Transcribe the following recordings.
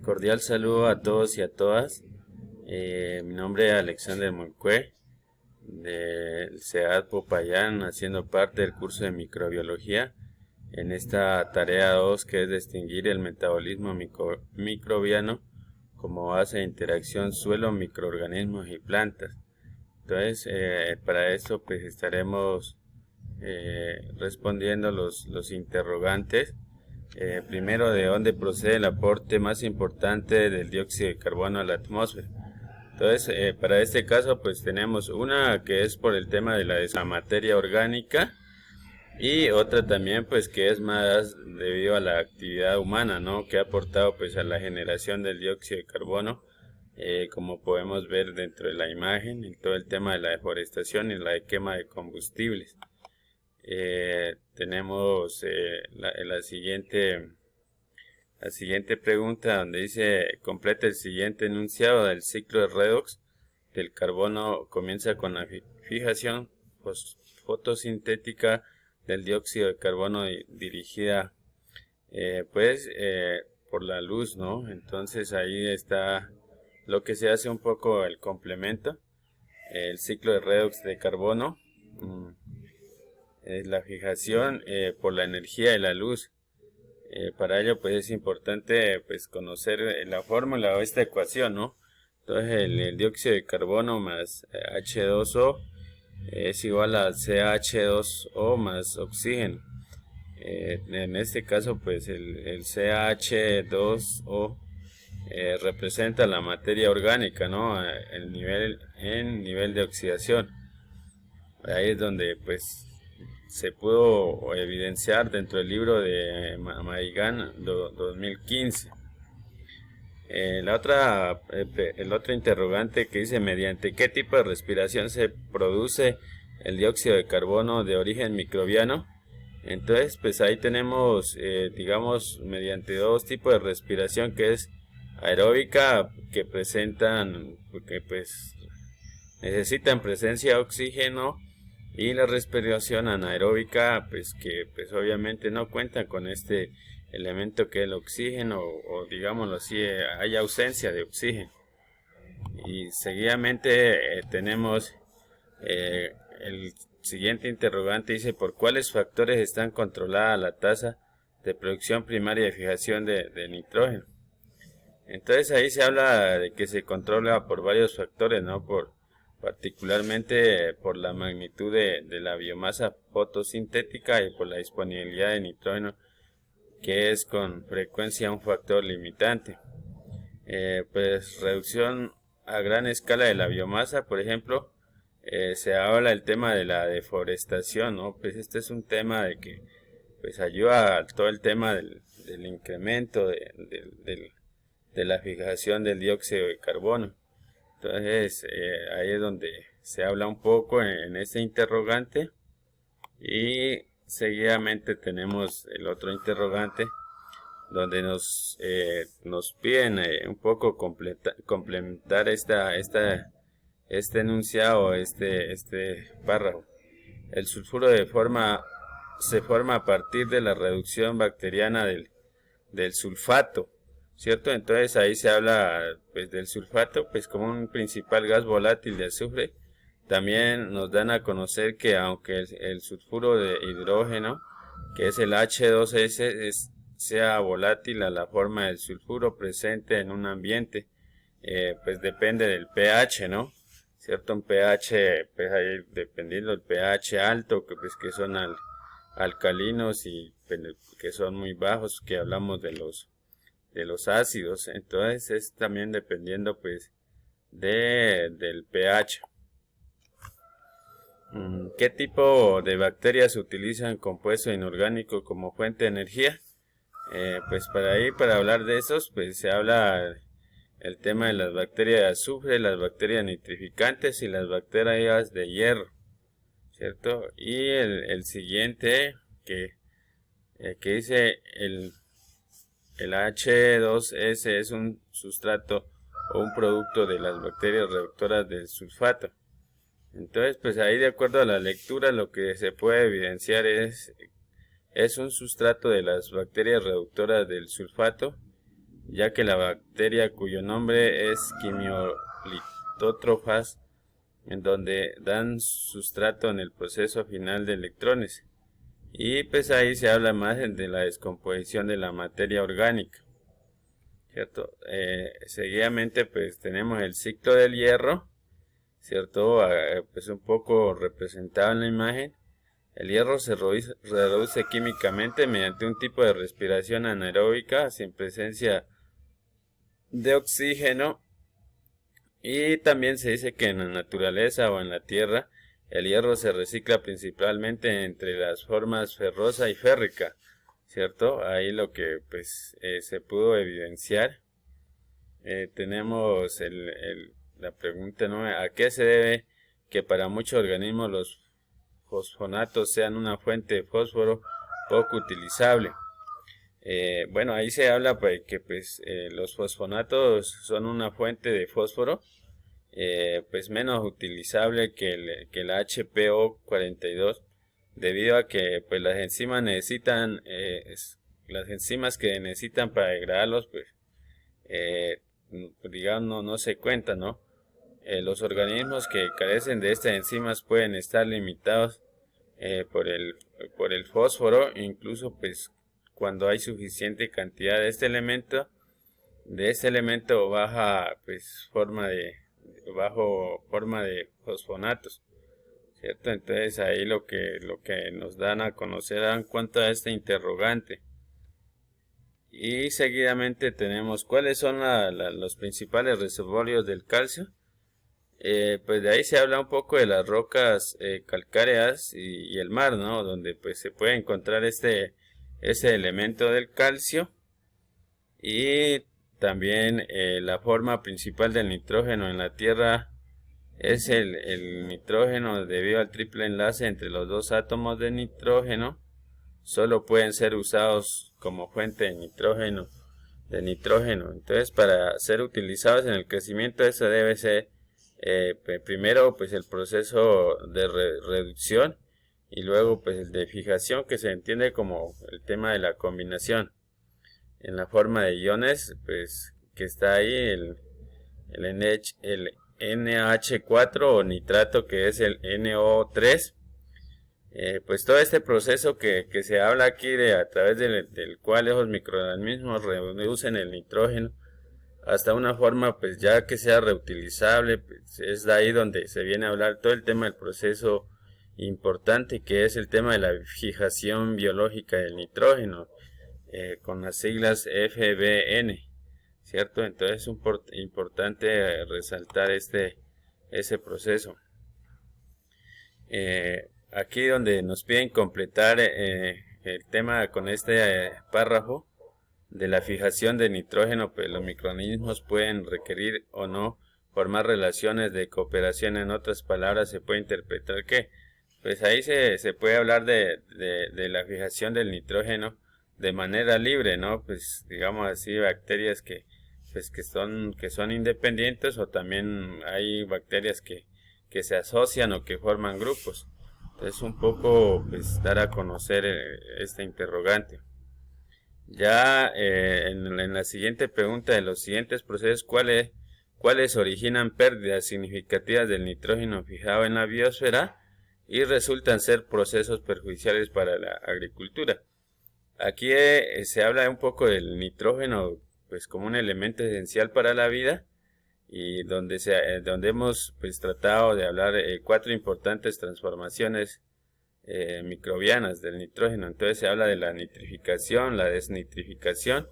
Cordial saludo a todos y a todas. Mi nombre es Alexander Moncue, del CEAD Popayán, haciendo parte del curso de microbiología en esta tarea 2, que es distinguir el metabolismo microbiano como base de interacción suelo, microorganismos y plantas. Entonces, para esto pues estaremos respondiendo los interrogantes. Primero, ¿de dónde procede el aporte más importante del dióxido de carbono a la atmósfera? Entonces, para este caso, pues tenemos una que es por el tema de la materia orgánica, y otra también, pues, que es más debido a la actividad humana, ¿no? Que ha aportado, pues, a la generación del dióxido de carbono, como podemos ver dentro de la imagen, en todo el tema de la deforestación y la quema de combustibles. Tenemos la siguiente pregunta, donde dice: completa el siguiente enunciado del ciclo de redox del carbono. Comienza con la fijación fotosintética del dióxido de carbono dirigida por la luz, ¿no? Entonces ahí está lo que se hace un poco el complemento. El ciclo de redox de carbono, la fijación por la energía de la luz. Para ello pues es importante pues conocer la fórmula o esta ecuación, ¿no? Entonces el dióxido de carbono más H2O es igual a CH2O más oxígeno. En este caso pues el CH2O representa la materia orgánica, ¿no? En nivel de oxidación. Ahí es donde pues se pudo evidenciar dentro del libro de Maigán 2015. El otro interrogante que dice: ¿mediante qué tipo de respiración se produce el dióxido de carbono de origen microbiano? Entonces pues ahí tenemos digamos mediante dos tipos de respiración, que es aeróbica, que pues necesitan presencia de oxígeno, y la respiración anaeróbica, pues que pues obviamente no cuentan con este elemento que es el oxígeno, o digámoslo así, hay ausencia de oxígeno. Y seguidamente tenemos el siguiente interrogante, dice: ¿por cuáles factores están controlada la tasa de producción primaria de fijación de nitrógeno? Entonces ahí se habla de que se controla por varios factores, ¿no? Particularmente por la magnitud de la biomasa fotosintética y por la disponibilidad de nitrógeno, que es con frecuencia un factor limitante. Pues reducción a gran escala de la biomasa, por ejemplo, se habla del tema de la deforestación, ¿no? Pues este es un tema de que pues ayuda a todo el tema del incremento de la fijación del dióxido de carbono. Entonces ahí es donde se habla un poco en este interrogante. Y seguidamente tenemos el otro interrogante, donde nos piden un poco complementar este enunciado, este párrafo. El sulfuro se forma a partir de la reducción bacteriana del sulfato, ¿cierto? Entonces ahí se habla pues del sulfato pues como un principal gas volátil de azufre. También nos dan a conocer que aunque el sulfuro de hidrógeno, que es el H2S, sea volátil a la forma del sulfuro presente en un ambiente, pues depende del pH, ¿no? ¿Cierto? Un pH, pues ahí dependiendo del pH alto, que son alcalinos, y que son muy bajos, que hablamos de los ácidos. Entonces es también dependiendo pues del pH. ¿Qué tipo de bacterias utilizan compuesto inorgánico como fuente de energía? Pues para hablar de esos, pues se habla el tema de las bacterias de azufre, las bacterias nitrificantes y las bacterias de hierro, ¿cierto? Y el siguiente que dice el H2S es un sustrato o un producto de las bacterias reductoras del sulfato. Entonces pues ahí, de acuerdo a la lectura, lo que se puede evidenciar es un sustrato de las bacterias reductoras del sulfato, ya que la bacteria cuyo nombre es quimiolitótrofas, en donde dan sustrato en el proceso final de electrones. Y pues ahí se habla más de la descomposición de la materia orgánica, ¿cierto? Seguidamente pues tenemos el ciclo del hierro, ¿cierto? Pues un poco representado en la imagen. El hierro se reduce químicamente mediante un tipo de respiración anaeróbica sin presencia de oxígeno. Y también se dice que en la naturaleza o en la tierra el hierro se recicla principalmente entre las formas ferrosa y férrica, ¿cierto? Ahí lo que pues se pudo evidenciar. Tenemos la pregunta, ¿no? ¿A qué se debe que para muchos organismos los fosfonatos sean una fuente de fósforo poco utilizable? Bueno, ahí se habla pues, que pues, los fosfonatos son una fuente de fósforo pues menos utilizable que el HPO42, debido a que pues las enzimas necesitan las enzimas que necesitan para degradarlos pues digamos no se cuentan, ¿no? Los organismos que carecen de estas enzimas pueden estar limitados por el fósforo, incluso pues cuando hay suficiente cantidad de este elemento bajo forma de fosfonatos, ¿cierto? Entonces ahí lo que nos dan a conocer en cuanto a este interrogante. Y seguidamente tenemos cuáles son los principales reservorios del calcio. Pues de ahí se habla un poco de las rocas calcáreas y el mar, ¿no? Donde pues se puede encontrar ese elemento del calcio. Y también la forma principal del nitrógeno en la Tierra es el nitrógeno. Debido al triple enlace entre los dos átomos de nitrógeno, solo pueden ser usados como fuente de nitrógeno. Entonces, para ser utilizados en el crecimiento, eso debe ser primero pues el proceso de reducción, y luego pues el de fijación, que se entiende como el tema de la combinación en la forma de iones, pues que está ahí el NH4 o nitrato, que es el NO3. Pues todo este proceso que se habla aquí a través del cual esos microorganismos reducen el nitrógeno hasta una forma pues ya que sea reutilizable, pues es de ahí donde se viene a hablar todo el tema del proceso importante, que es el tema de la fijación biológica del nitrógeno, con las siglas FBN, ¿cierto? Entonces es importante resaltar ese proceso. Aquí donde nos piden completar el tema con este párrafo de la fijación de nitrógeno, pues los microorganismos pueden requerir o no formar relaciones de cooperación. En otras palabras, se puede interpretar que pues ahí se puede hablar de la fijación del nitrógeno de manera libre, ¿no? Pues digamos así, bacterias que son independientes, o también hay bacterias que se asocian o que forman grupos. Entonces un poco pues dar a conocer este interrogante. Ya en la siguiente pregunta de los siguientes procesos, ¿cuáles originan pérdidas significativas del nitrógeno fijado en la biosfera y resultan ser procesos perjudiciales para la agricultura? Aquí se habla un poco del nitrógeno pues como un elemento esencial para la vida, y donde hemos pues tratado de hablar 4 importantes transformaciones microbianas del nitrógeno. Entonces se habla de la nitrificación, la desnitrificación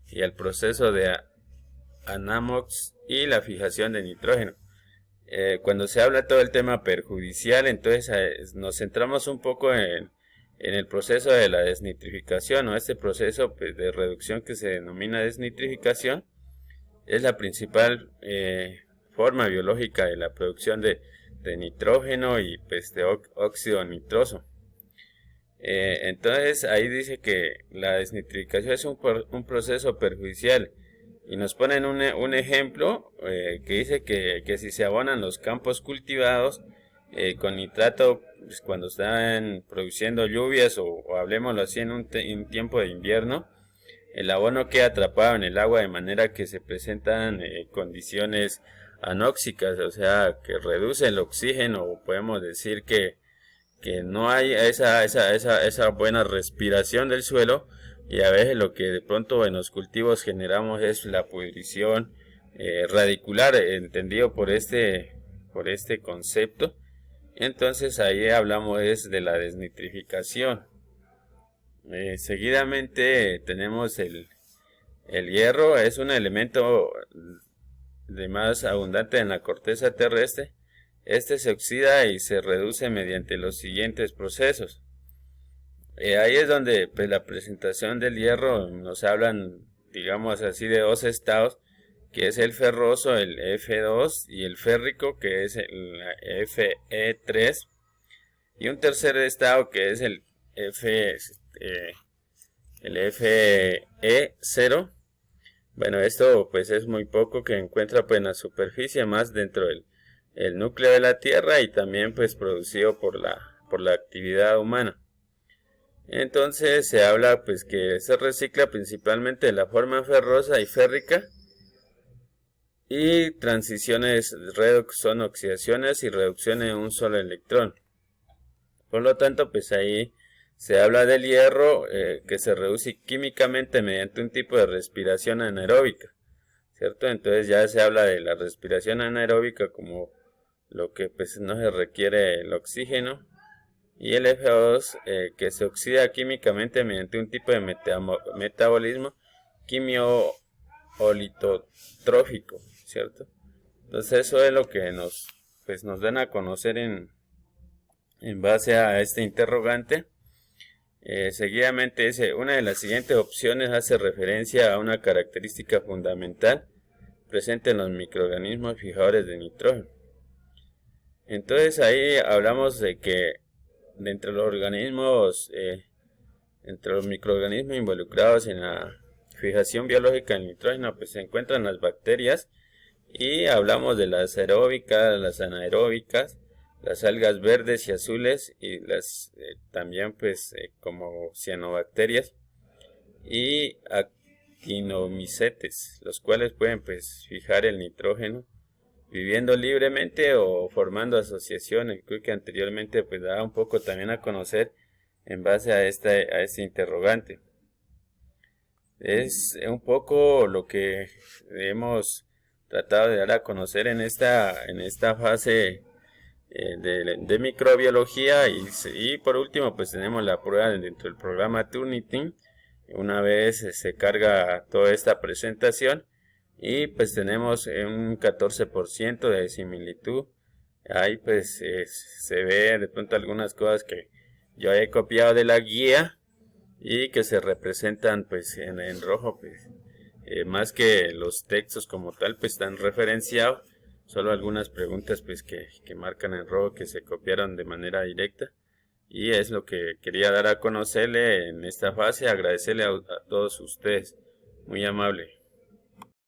y el proceso de anamox y la fijación de nitrógeno. Cuando se habla todo el tema perjudicial, entonces nos centramos un poco en el proceso de la desnitrificación, o este proceso pues, de reducción que se denomina desnitrificación. Es la principal forma biológica de la producción de nitrógeno y pues, de óxido nitroso. Entonces ahí dice que la desnitrificación es un proceso perjudicial, y nos ponen un ejemplo que dice que si se abonan los campos cultivados con nitrato pues, cuando están produciendo lluvias, o hablemoslo así en un tiempo de invierno, el abono queda atrapado en el agua, de manera que se presentan condiciones anóxicas, o sea, que reduce el oxígeno, o podemos decir que no hay esa buena respiración del suelo, y a veces lo que de pronto en los cultivos generamos es la pudrición radicular, entendido por este concepto. Entonces ahí hablamos es de la desnitrificación. Seguidamente tenemos el hierro. Es un elemento de más abundante en la corteza terrestre. Este se oxida y se reduce mediante los siguientes procesos. Ahí es donde pues, la presentación del hierro nos hablan, digamos así, de dos estados, que es el ferroso, el F2, y el férrico, que es el Fe3, y un tercer estado que es el Fe0. Bueno, esto pues es muy poco que encuentra pues en la superficie, más dentro del núcleo de la Tierra, y también pues producido por la actividad humana. Entonces se habla pues que se recicla principalmente de la forma ferrosa y férrica, y transiciones redox son oxidaciones y reducciones en un solo electrón. Por lo tanto, pues ahí se habla del hierro que se reduce químicamente mediante un tipo de respiración anaeróbica, ¿cierto? Entonces ya se habla de la respiración anaeróbica como lo que pues no se requiere el oxígeno, y el F2 que se oxida químicamente mediante un tipo de metabolismo quimio-olitotrófico, ¿cierto? Entonces eso es lo que nos dan a conocer en base a este interrogante. Seguidamente dice, una de las siguientes opciones hace referencia a una característica fundamental presente en los microorganismos fijadores de nitrógeno. Entonces ahí hablamos de que entre los microorganismos involucrados en la fijación biológica del nitrógeno pues se encuentran las bacterias, y hablamos de las aeróbicas, las anaeróbicas, las algas verdes y azules, y las también pues como cianobacterias y actinomicetes, los cuales pueden pues fijar el nitrógeno viviendo libremente o formando asociaciones. Creo que anteriormente pues daba un poco también a conocer en base a este interrogante. Es un poco lo que hemos tratado de dar a conocer en esta fase de microbiología, y por último pues tenemos la prueba dentro del programa Turnitin. Una vez se carga toda esta presentación, y pues tenemos un 14% de similitud. Ahí pues se ve de pronto algunas cosas que yo he copiado de la guía y que se representan pues en rojo, pues más que los textos como tal pues están referenciados, solo algunas preguntas pues que marcan en rojo que se copiaron de manera directa, y es lo que quería dar a conocerle en esta fase. Agradecerle a todos ustedes, muy amable.